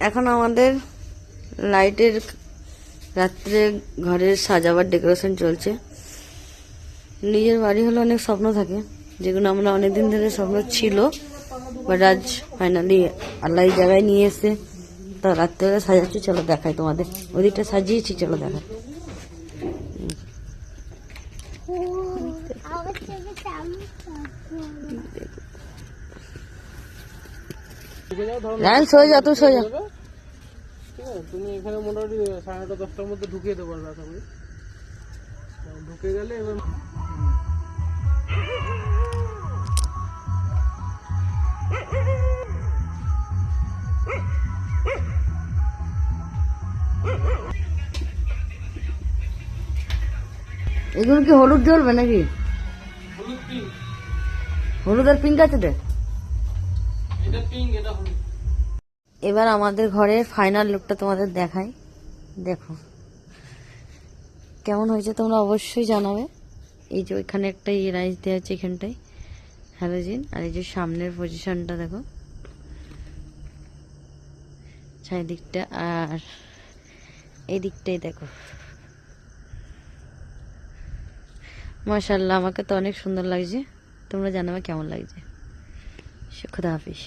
এখন আমাদের লাইটের রাত্রে ঘরের সাজাবার ডেকোরেশন চলছে। নিজের বাড়ি হলে অনেক স্বপ্ন থাকে, যেগুলো আমরা অনেকদিন ধরে স্বপ্ন ছিল, বাট আজ ফাইনালি আল্লাহ এই জায়গায় নিয়ে এসে তা রাত্রেবেলা সাজাচ্ছি। চলো দেখাই তোমাদের, ওদিকটা সাজিয়েছি, চলো দেখাই। সয়ে যাও, তুই সয়ে যাও। তুমি এখানে মোটামুটি 9:30 10টার মধ্যে ঢুকিয়ে দেবো আশা করি। ঢুকে গেলে এবার এগুলো কি হলুদ জ্বলবে নাকি? হলুদ আর পিঙ্ক আছে। এবার আমাদের ঘরের ফাইনাল লুকটা তোমাদের দেখাই। দেখো কেমন হয়েছে, তোমরা অবশ্যই জানাবে। এই যে ওইখানে একটা রাইস দেওয়া আছে, এখানটায় হ্যালোজিন, আর এই যে সামনের পজিশনটা দেখো, চারিদিকটা, আর এই দিকটাই দেখো। মাশাআল্লাহ, আমাকে তো অনেক সুন্দর লাগছে। তোমরা জানাবে কেমন লাগছে। খুদা হাফিজ।